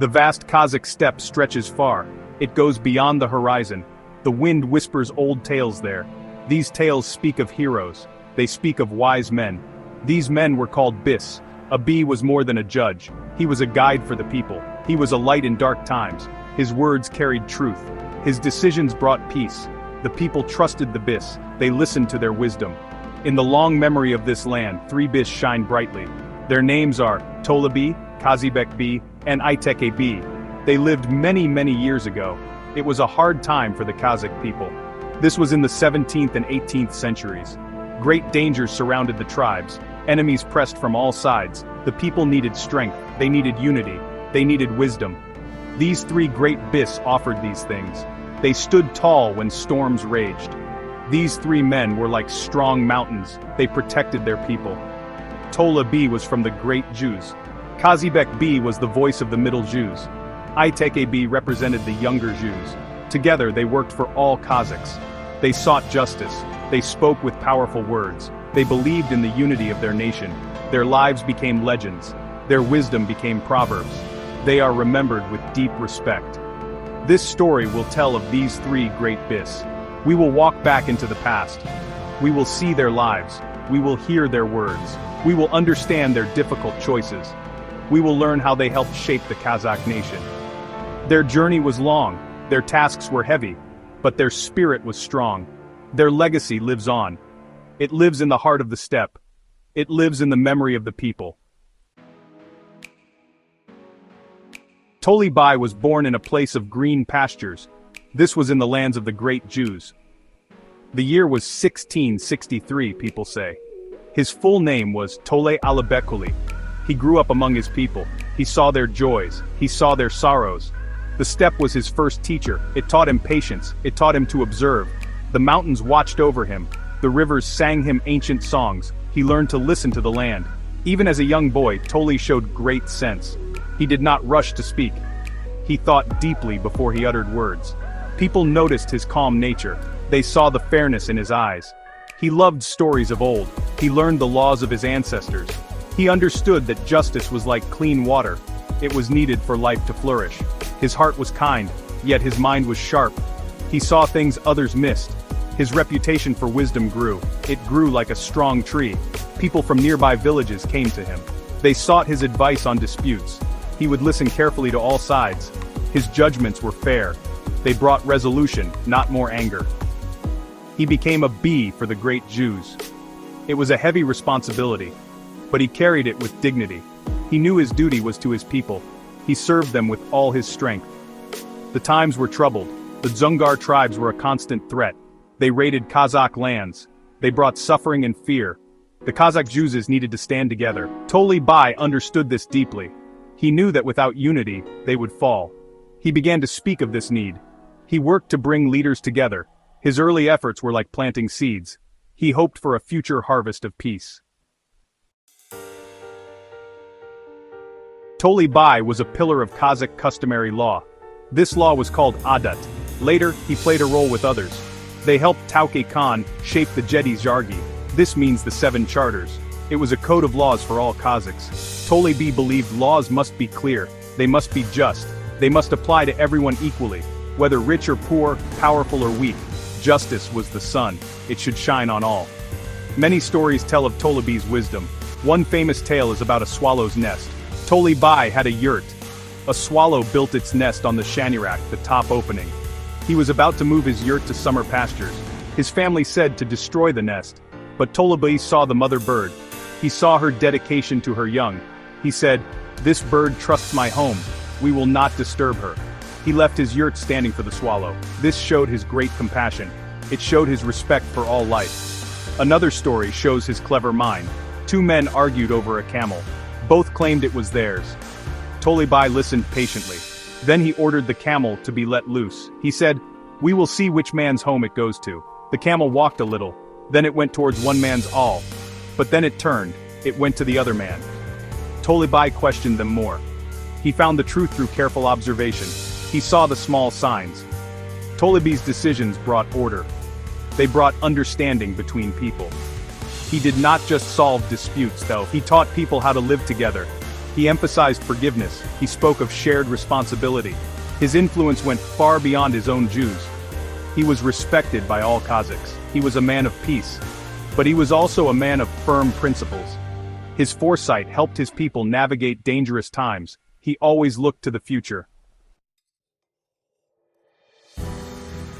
The vast Kazakh steppe stretches far. It goes beyond the horizon. The wind whispers old tales there. These tales speak of heroes. They speak of wise men. These men were called Bis. A bee was more than a judge. He was a guide for the people. He was a light in dark times. His words carried truth. His decisions brought peace. The people trusted the Bis. They listened to their wisdom. In the long memory of this land, 3 Bis shine brightly. Their names are Tolibay, Kazibek B, and Ayteke B. They lived many years ago. It was a hard time for the Kazakh people. This was in the 17th and 18th centuries. Great dangers surrounded the tribes. Enemies pressed from all sides. The people needed strength. They needed unity. They needed wisdom. These 3 great Bis offered these things. They stood tall when storms raged. These 3 men were like strong mountains. They protected their people. Tola B was from the great Jews. Kazibek B was the voice of the middle Jews. Ayteke B represented the younger Jews. Together they worked for all Kazakhs. They sought justice. They spoke with powerful words. They believed in the unity of their nation. Their lives became legends. Their wisdom became proverbs. They are remembered with deep respect. This story will tell of these 3 great Bis. We will walk back into the past. We will see their lives. We will hear their words. We will understand their difficult choices. We will learn how they helped shape the Kazakh nation. Their journey was long. Their tasks were heavy. But their spirit was strong. Their legacy lives on. It lives in the heart of the steppe. It lives in the memory of the people. Tolibay was born in a place of green pastures. This was in the lands of the great Jews. The year was 1663, people say. His full name was Tole Alibekuli. He grew up among his people. He saw their joys. He saw their sorrows. The steppe was his first teacher. It taught him patience. It taught him to observe. The mountains watched over him. The rivers sang him ancient songs. He learned to listen to the land. Even as a young boy, Tole showed great sense. He did not rush to speak. He thought deeply before he uttered words. People noticed his calm nature. They saw the fairness in his eyes. He loved stories of old. He learned the laws of his ancestors. He understood that justice was like clean water. It was needed for life to flourish. His heart was kind, yet his mind was sharp. He saw things others missed. His reputation for wisdom grew. It grew like a strong tree. People from nearby villages came to him. They sought his advice on disputes. He would listen carefully to all sides. His judgments were fair. They brought resolution, not more anger. He became a bee for the great Jews. It was a heavy responsibility, but he carried it with dignity. He knew his duty was to his people. He served them with all his strength. The times were troubled. The Dzungar tribes were a constant threat. They raided Kazakh lands. They brought suffering and fear. The Kazakh Jews needed to stand together. Tolibay understood this deeply. He knew that without unity, they would fall. He began to speak of this need. He worked to bring leaders together. His early efforts were like planting seeds. He hoped for a future harvest of peace. Tolibay was a pillar of Kazakh customary law. This law was called Adat. Later, he played a role with others. They helped Tauke Khan shape the Jedi Zargi. This means the 7 charters. It was a code of laws for all Kazakhs. Tolibay believed laws must be clear. They must be just. They must apply to everyone equally. Whether rich or poor, powerful or weak, justice was the sun. It should shine on all. Many stories tell of Tolibay's wisdom. One famous tale is about a swallow's nest. Tolibay had a yurt. A swallow built its nest on the Shanirak, the top opening. He was about to move his yurt to summer pastures. His family said to destroy the nest, but Tolibay saw the mother bird. He saw her dedication to her young. He said, "This bird trusts my home. We will not disturb her." He left his yurt standing for the swallow. This showed his great compassion. It showed his respect for all life. Another story shows his clever mind. 2 men argued over a camel. Both claimed it was theirs. Tolibay listened patiently. Then he ordered the camel to be let loose. He said, "We will see which man's home it goes to." The camel walked a little. Then it went towards one man's all. But then it turned. It went to the other man. Tolibay questioned them more. He found the truth through careful observation. He saw the small signs. Tolibay's decisions brought order. They brought understanding between people. He did not just solve disputes though, he taught people how to live together. He emphasized forgiveness, he spoke of shared responsibility. His influence went far beyond his own Jews. He was respected by all Kazakhs. He was a man of peace. But he was also a man of firm principles. His foresight helped his people navigate dangerous times. He always looked to the future.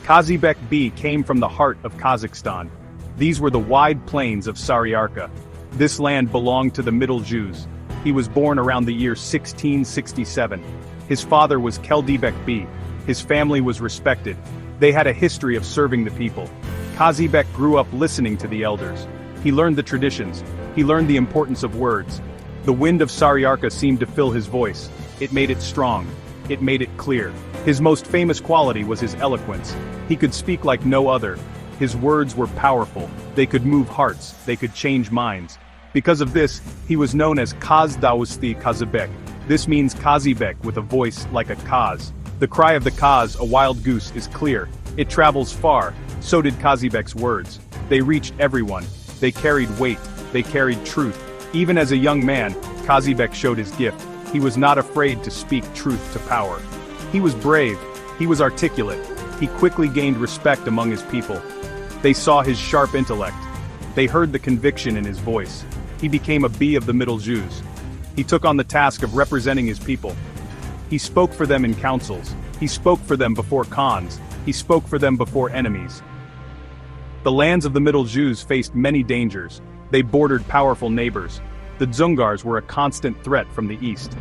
Kazibek B came from the heart of Kazakhstan. These were the wide plains of Saryarka. This land belonged to the Middle Jews. He was born around the year 1667. His father was Keldibek B. His family was respected. They had a history of serving the people. Kazibek grew up listening to the elders. He learned the traditions. He learned the importance of words. The wind of Saryarka seemed to fill his voice. It made it strong. It made it clear. His most famous quality was his eloquence. He could speak like no other. His words were powerful. They could move hearts. They could change minds. Because of this, he was known as Kazdausti Kazibek. This means Kazibek with a voice like a kaz. The cry of the kaz, a wild goose, is clear. It travels far. So did Kazibek's words. They reached everyone. They carried weight. They carried truth. Even as a young man, Kazibek showed his gift. He was not afraid to speak truth to power. He was brave. He was articulate. He quickly gained respect among his people. They saw his sharp intellect. They heard the conviction in his voice. He became a B of the Middle Jews. He took on the task of representing his people. He spoke for them in councils. He spoke for them before Khans. He spoke for them before enemies. The lands of the Middle Jews faced many dangers. They bordered powerful neighbors. The Dzungars were a constant threat from the east.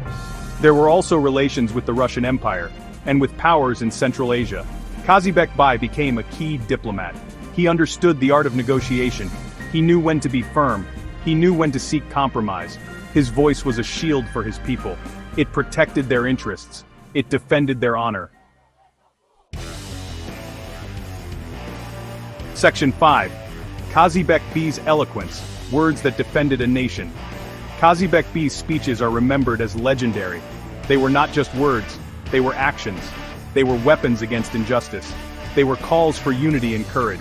There were also relations with the Russian Empire, and with powers in Central Asia. Kazibek Bai became a key diplomat. He understood the art of negotiation. He knew when to be firm. He knew when to seek compromise. His voice was a shield for his people. It protected their interests. It defended their honor. Section 5. Kazibek B's eloquence, words that defended a nation. Kazibek B's speeches are remembered as legendary. They were not just words, they were actions. They were weapons against injustice. They were calls for unity and courage.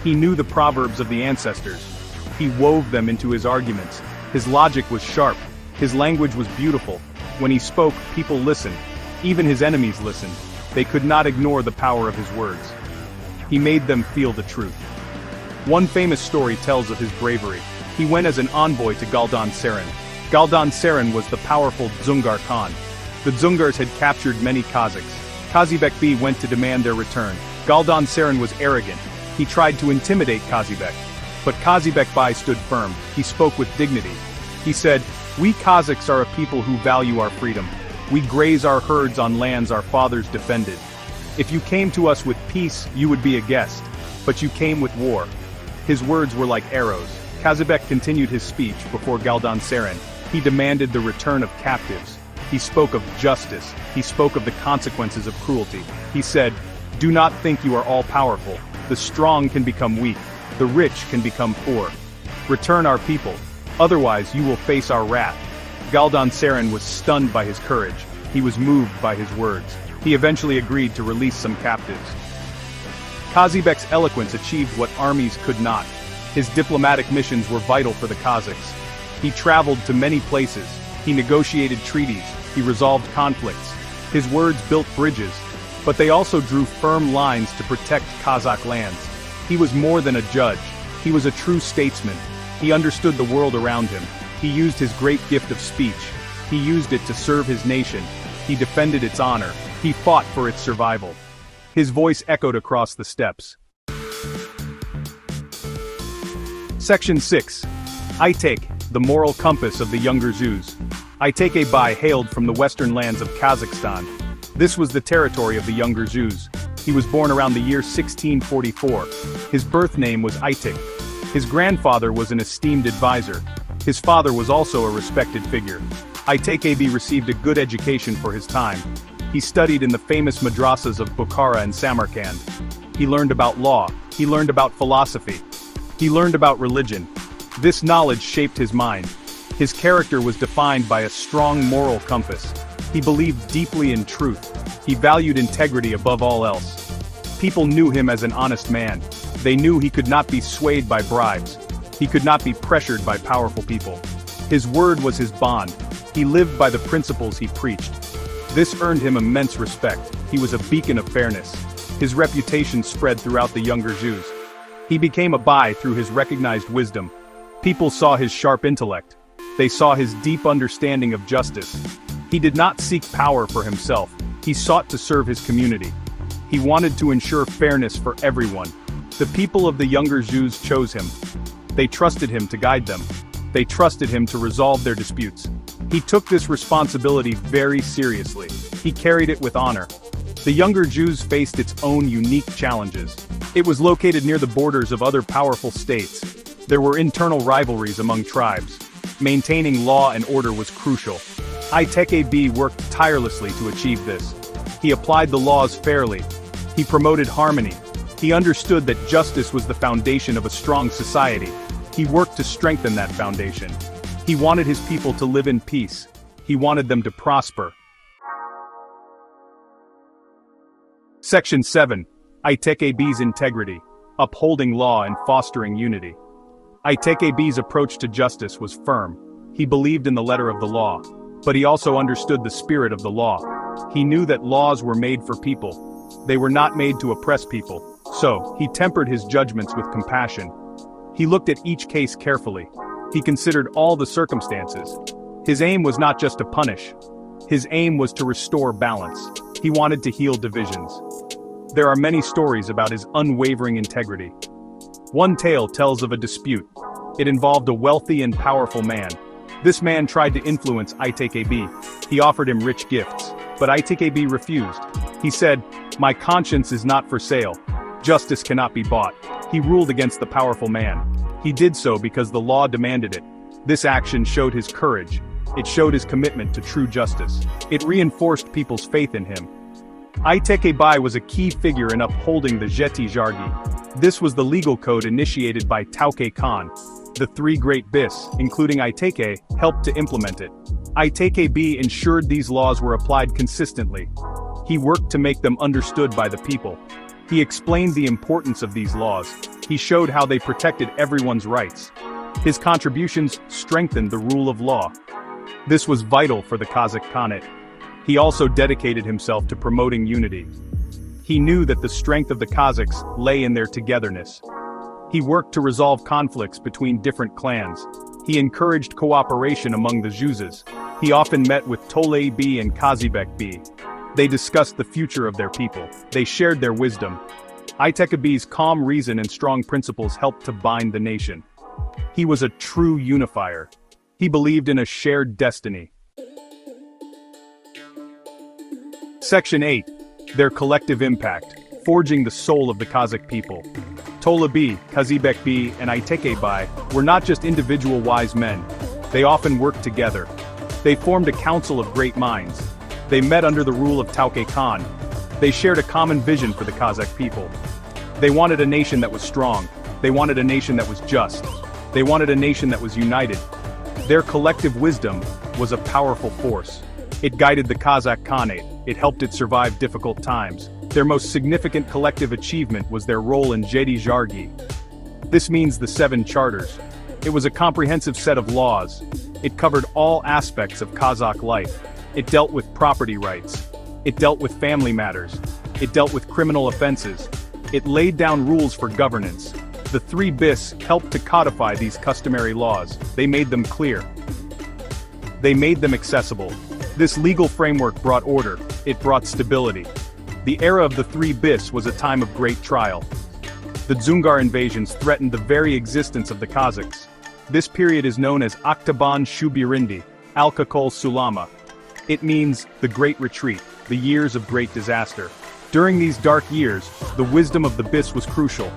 He knew the proverbs of the ancestors. He wove them into his arguments. His logic was sharp. His language was beautiful. When he spoke, people listened. Even his enemies listened. They could not ignore the power of his words. He made them feel the truth. One famous story tells of his bravery. He went as an envoy to Galdan Seren. Galdan Seren was the powerful Dzungar Khan. The Dzungars had captured many Kazakhs. Kazibek B went to demand their return. Galdan Seren was arrogant. He tried to intimidate Kazibek. But Kazibek Bai stood firm. He spoke with dignity. He said, "We Kazakhs are a people who value our freedom. We graze our herds on lands our fathers defended. If you came to us with peace, you would be a guest. But you came with war." His words were like arrows. Kazibek continued his speech before Galdan Seren. He demanded the return of captives. He spoke of justice. He spoke of the consequences of cruelty. He said, "Do not think you are all-powerful. The strong can become weak. The rich can become poor. Return our people. Otherwise you will face our wrath." Galdan Seren was stunned by his courage. He was moved by his words. He eventually agreed to release some captives. Kazibek's eloquence achieved what armies could not. His diplomatic missions were vital for the Kazakhs. He traveled to many places. He negotiated treaties. He resolved conflicts. His words built bridges, but they also drew firm lines to protect Kazakh lands. He was more than a judge. He was a true statesman. He understood the world around him. He used his great gift of speech. He used it to serve his nation. He defended its honor. He fought for its survival. His voice echoed across the steppes. Section 6. Aitek, the moral compass of the younger Jews. Aitek Bai hailed from the western lands of Kazakhstan. This was the territory of the younger Jews. He was born around the year 1644. His birth name was Aitek. His grandfather was an esteemed advisor. His father was also a respected figure. Aitek B received a good education for his time. He studied in the famous madrasas of Bukhara and Samarkand. He learned about law. He learned about philosophy. He learned about religion. This knowledge shaped his mind. His character was defined by a strong moral compass. He believed deeply in truth. He valued integrity above all else. People knew him as an honest man. They knew he could not be swayed by bribes. He could not be pressured by powerful people. His word was his bond. He lived by the principles he preached. This earned him immense respect. He was a beacon of fairness. His reputation spread throughout the younger Jews. He became a Bai through his recognized wisdom. People saw his sharp intellect. They saw his deep understanding of justice. He did not seek power for himself. He sought to serve his community. He wanted to ensure fairness for everyone. The people of the younger Jews chose him. They trusted him to guide them. They trusted him to resolve their disputes. He took this responsibility very seriously. He carried it with honor. The younger Jews faced its own unique challenges. It was located near the borders of other powerful states. There were internal rivalries among tribes. Maintaining law and order was crucial. Itekab worked tirelessly to achieve this. He applied the laws fairly. He promoted harmony. He understood that justice was the foundation of a strong society. He worked to strengthen that foundation. He wanted his people to live in peace. He wanted them to prosper. Section 7. Itekab's integrity, upholding law and fostering unity. Itekab's approach to justice was firm. He believed in the letter of the law, but he also understood the spirit of the law. He knew that laws were made for people. They were not made to oppress people. So, he tempered his judgments with compassion. He looked at each case carefully. He considered all the circumstances. His aim was not just to punish. His aim was to restore balance. He wanted to heal divisions. There are many stories about his unwavering integrity. One tale tells of a dispute. It involved a wealthy and powerful man. This man tried to influence Itekab. He offered him rich gifts, but Itekab refused. He said, "My conscience is not for sale. Justice cannot be bought." He ruled against the powerful man. He did so because the law demanded it. This action showed his courage. It showed his commitment to true justice. It reinforced people's faith in him. Itekab was a key figure in upholding the Jeti Jargi. This was the legal code initiated by Tauke Khan. The three great Bis, including Iteke, helped to implement it. Itekab ensured these laws were applied consistently. He worked to make them understood by the people. He explained the importance of these laws. He showed how they protected everyone's rights. His contributions strengthened the rule of law. This was vital for the Kazakh Khanate. He also dedicated himself to promoting unity. He knew that the strength of the Kazakhs lay in their togetherness. He worked to resolve conflicts between different clans. He encouraged cooperation among the Juzes. He often met with Tolei B and Kazibek B. They discussed the future of their people. They shared their wisdom. Itekab's calm reason and strong principles helped to bind the nation. He was a true unifier. He believed in a shared destiny. Section 8. Their collective impact, forging the soul of the Kazakh people. Tola B, Kazibek B, and Itekab were not just individual wise men. They often worked together. They formed a council of great minds. They met under the rule of Tauke Khan. They shared a common vision for the Kazakh people. They wanted a nation that was strong. They wanted a nation that was just. They wanted a nation that was united. Their collective wisdom was a powerful force. It guided the Kazakh Khanate. It helped it survive difficult times. Their most significant collective achievement was their role in Jeti Jargi. This means the 7 charters. It was a comprehensive set of laws. It covered all aspects of Kazakh life. It dealt with property rights. It dealt with family matters. It dealt with criminal offenses. It laid down rules for governance. The 3 Bis helped to codify these customary laws. They made them clear. They made them accessible. This legal framework brought order. It brought stability. The era of the 3 Bis was a time of great trial. The Dzungar invasions threatened the very existence of the Kazakhs. This period is known as Aktaban Shubirindi, Alkakol Sulama. It means the Great Retreat, the years of great disaster. During these dark years, the wisdom of the Bis was crucial.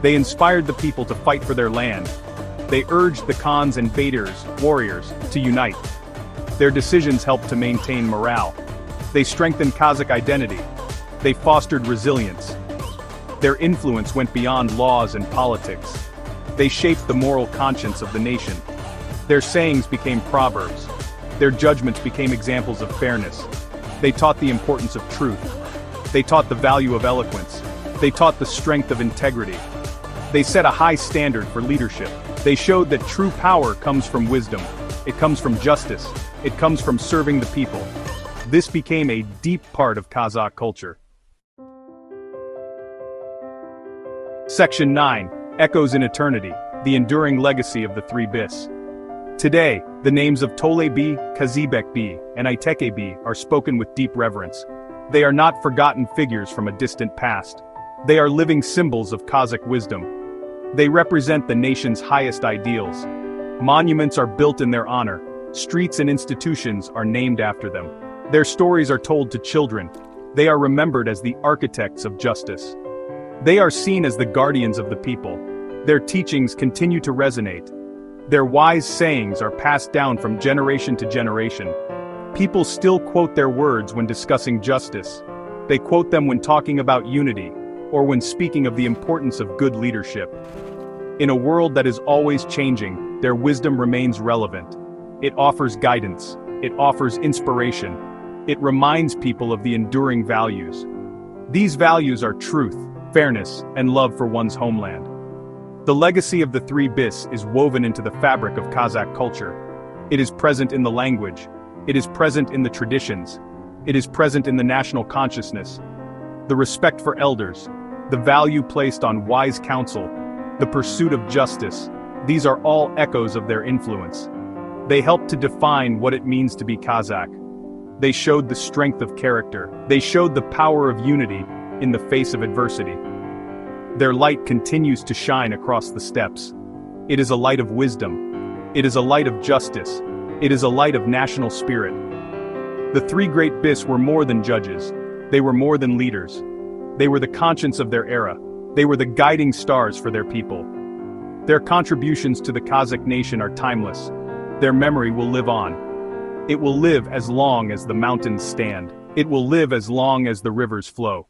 They inspired the people to fight for their land. They urged the Khans and Badrs, warriors, to unite. Their decisions helped to maintain morale. They strengthened Kazakh identity. They fostered resilience. Their influence went beyond laws and politics. They shaped the moral conscience of the nation. Their sayings became proverbs. Their judgments became examples of fairness. They taught the importance of truth. They taught the value of eloquence. They taught the strength of integrity. They set a high standard for leadership. They showed that true power comes from wisdom. It comes from justice. It comes from serving the people. This became a deep part of Kazakh culture. Section 9. Echoes in Eternity, the enduring legacy of the three bis. Today, the names of Tole B, Kazibek B, and Iteke B are spoken with deep reverence. They are not forgotten figures from a distant past. They are living symbols of Kazakh wisdom. They represent the nation's highest ideals. Monuments are built in their honor. Streets and institutions are named after them. Their stories are told to children. They are remembered as the architects of justice. They are seen as the guardians of the people. Their teachings continue to resonate. Their wise sayings are passed down from generation to generation. People still quote their words when discussing justice. They quote them when talking about unity, or when speaking of the importance of good leadership. In a world that is always changing, their wisdom remains relevant. It offers guidance. It offers inspiration. It reminds people of the enduring values. These values are truth, fairness, and love for one's homeland. The legacy of the three bis is woven into the fabric of Kazakh culture. It is present in the language. It is present in the traditions. It is present in the national consciousness. The respect for elders, the value placed on wise counsel, the pursuit of justice, these are all echoes of their influence. They help to define what it means to be Kazakh. They showed the strength of character. They showed the power of unity in the face of adversity. Their light continues to shine across the steppes. It is a light of wisdom. It is a light of justice. It is a light of national spirit. The three great bis were more than judges. They were more than leaders. They were the conscience of their era. They were the guiding stars for their people. Their contributions to the Kazakh nation are timeless. Their memory will live on. It will live as long as the mountains stand. It will live as long as the rivers flow.